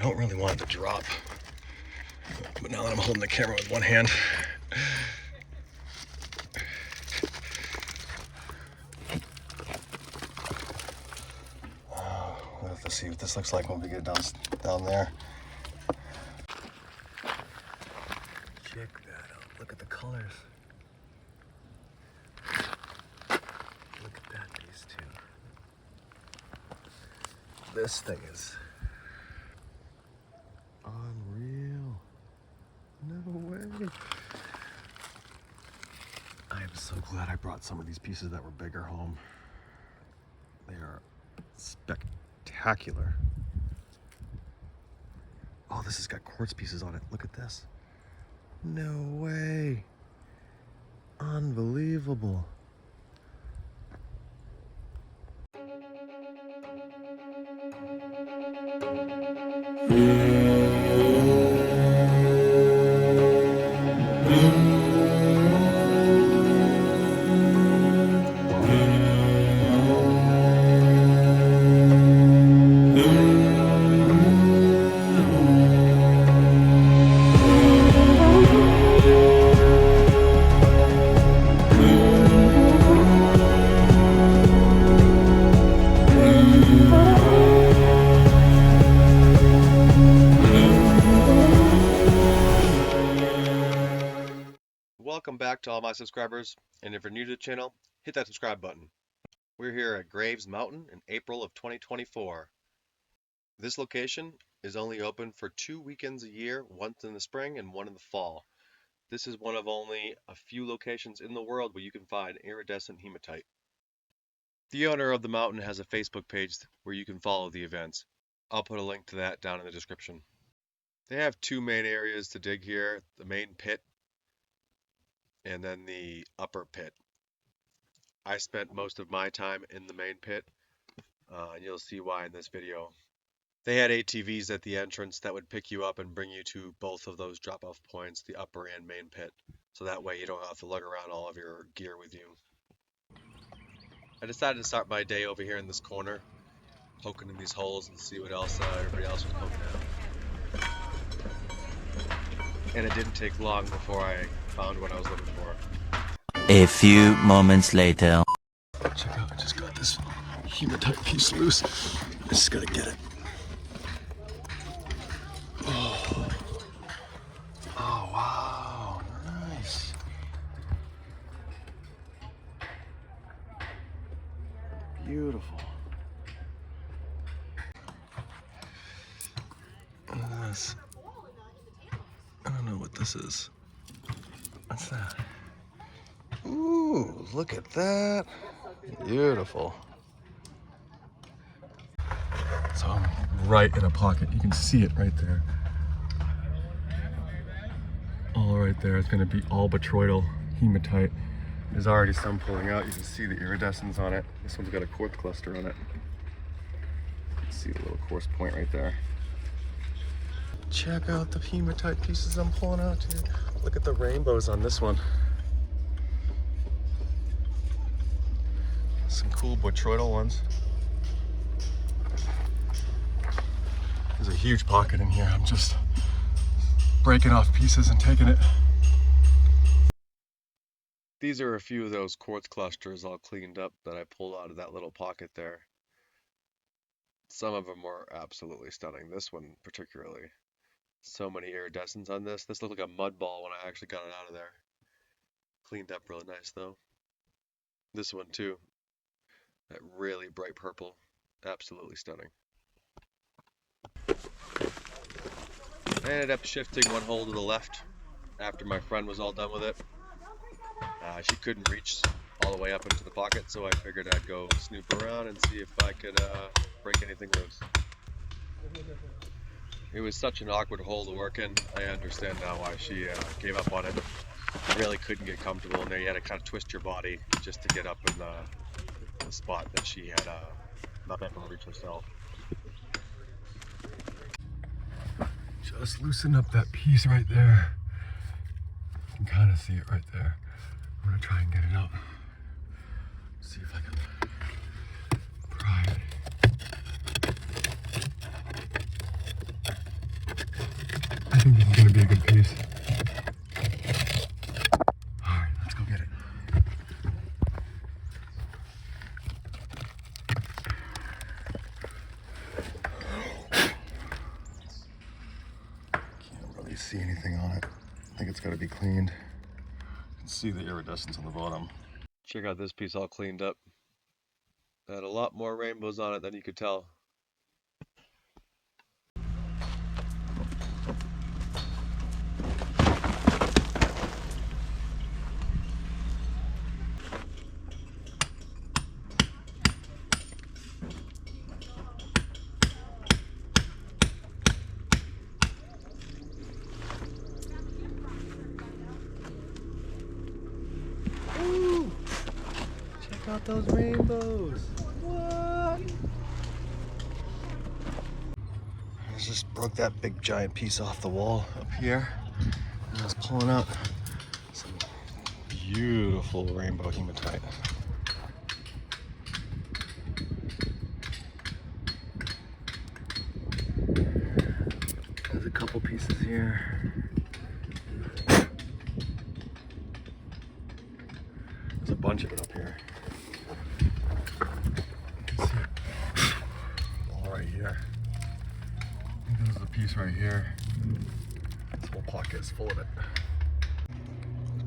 don't really want it to drop. But now that I'm holding the camera with one hand, we'll have to see what this looks like when we get down there. Check that out. Look at the colors. Look at that, these two. This thing is unreal. No way. I am so glad I brought some of these pieces that were bigger home. They are spectacular. Oh, this has got quartz pieces on it. Look at this. No way. Unbelievable. Welcome back to all my subscribers, and if you're new to the channel, hit that subscribe button. We're here at Graves Mountain in April of 2024. This location is only open for 2 weekends a year, once in the spring and one in the fall. This is one of only a few locations in the world where you can find iridescent hematite. The owner of the mountain has a Facebook page where you can follow the events. I'll put a link to that down in the description. They have 2 main areas to dig here, the main pit and then the upper pit. I spent most of my time in the main pit, and you'll see why in this video. They had ATVs at the entrance that would pick you up and bring you to both of those drop-off points, the upper and main pit. So that way you don't have to lug around all of your gear with you. I decided to start my day over here in this corner, poking in these holes and see what else everybody else was poking at. And it didn't take long before I found what I was looking for. A few moments later. Check out, I just got this hematite piece loose. I just gotta get it. Oh, wow, nice. Beautiful. Look at this. I don't know what this is. What's that? Ooh, look at that. Beautiful. So I'm right in a pocket. You can see it right there. All right there. It's going to be all botryoidal hematite. There's already some pulling out. You can see the iridescence on it. This one's got a quartz cluster on it. You can see the little quartz point right there. Check out the hematite pieces I'm pulling out, dude. Look at the rainbows on this one. Some cool botryoidal ones. There's a huge pocket in here. I'm just breaking off pieces and taking it. These are a few of those quartz clusters all cleaned up that I pulled out of that little pocket there. Some of them were absolutely stunning. This one particularly. So many iridescence on this. This looked like a mud ball when I actually got it out of there. Cleaned up really nice though. This one too. That really bright purple. Absolutely stunning. I ended up shifting one hole to the left after my friend was all done with it. She couldn't reach all the way up into the pocket, so I figured I'd go snoop around and see if I could break anything loose. It was such an awkward hole to work in. I understand now why she gave up on it. You really couldn't get comfortable in there. You had to kind of twist your body just to get up in the spot that she had not been able to reach herself. Just loosen up that piece right there. You can kind of see it right there. I'm gonna try and get it out. See if I can pry it. see anything on it. I think it's got to be cleaned. You can see the iridescence on the bottom. Check out this piece all cleaned up. It had a lot more rainbows on it than you could tell. Ooh, check out those rainbows. What? I just broke that big giant piece off the wall up here. And I was pulling out some beautiful rainbow hematite. There's a couple pieces here. There's a bunch of it up here. You can see it all right here. I think there's a piece right here. This whole pocket is full of it.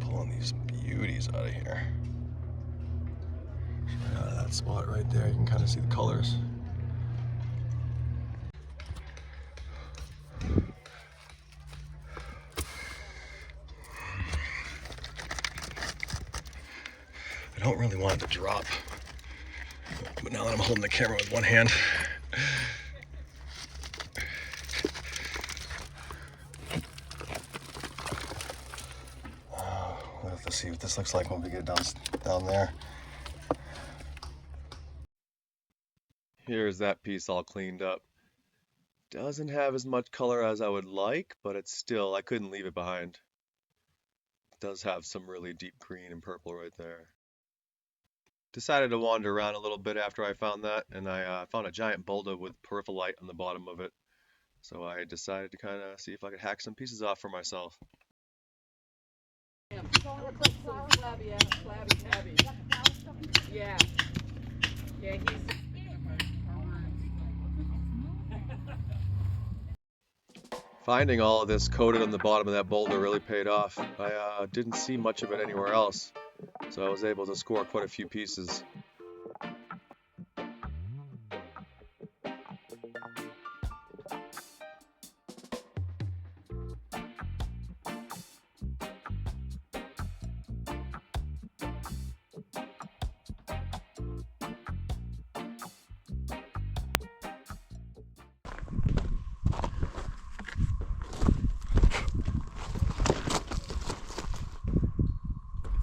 Pulling these beauties out of here. Right out of that spot right there, you can kind of see the colors. I don't really want it to drop, but now that I'm holding the camera with one hand, we'll have to see what this looks like when we get down there. Here's that piece all cleaned up. Doesn't have as much color as I would like, but it's still, I couldn't leave it behind. It does have some really deep green and purple right there. Decided to wander around a little bit after I found that, and I found a giant boulder with pyrophyllite on the bottom of it. So I decided to kind of see if I could hack some pieces off for myself. Yeah. Yeah, Finding all of this coated on the bottom of that boulder really paid off. I didn't see much of it anywhere else, so I was able to score quite a few pieces.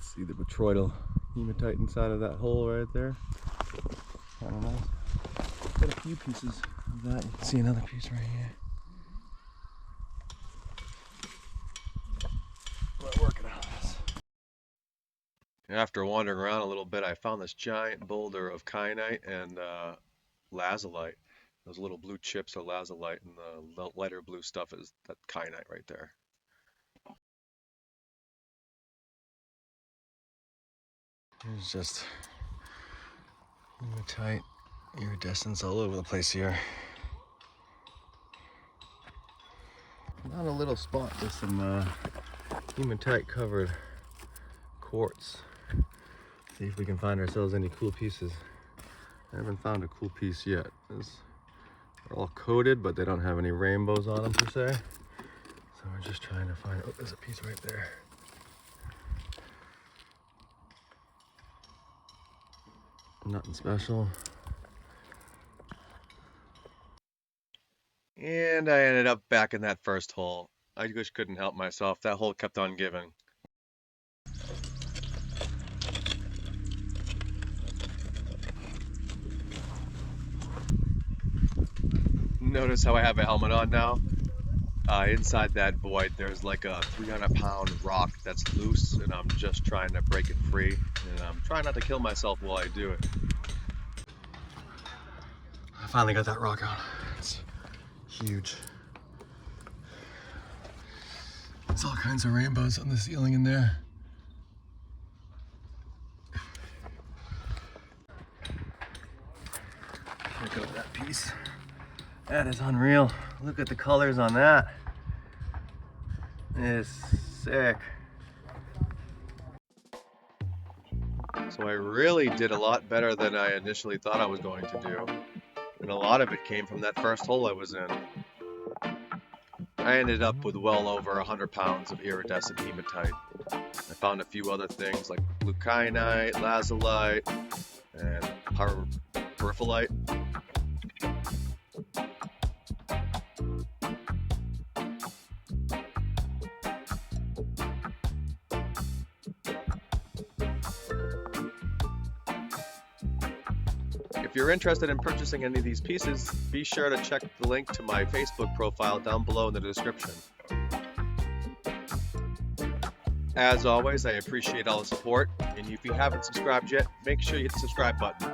See the botryoidal hematite inside of that hole right there. Kind of nice. Got a few pieces of that. You can see another piece right here. We're working on this. After wandering around a little bit, I found this giant boulder of kyanite and Lazulite. Those little blue chips are Lazulite, and the lighter blue stuff is that kyanite right there. There's just hematite, iridescence all over the place here. Not a little spot with some hematite covered quartz. See if we can find ourselves any cool pieces. I haven't found a cool piece yet. They're all coated, but they don't have any rainbows on them per se. So we're just trying to find, oh, there's a piece right there. Nothing special. And I ended up back in that first hole. I just couldn't help myself. That hole kept on giving. Notice how I have a helmet on now? Inside that void, there's like a 300-pound rock that's loose, and I'm just trying to break it free. And I'm trying not to kill myself while I do it. I finally got that rock out. It's huge. There's all kinds of rainbows on the ceiling in there. Check out that piece. That is unreal. Look at the colors on that. is sick. So I really did a lot better than I initially thought I was going to do. And a lot of it came from that first hole I was in. I ended up with well over 100 pounds of iridescent hematite. I found a few other things like blue kyanite, lazulite, and pyrophyllite. If you're interested in purchasing any of these pieces, be sure to check the link to my Facebook profile down below in the description. As always, I appreciate all the support, and if you haven't subscribed yet, make sure you hit the subscribe button.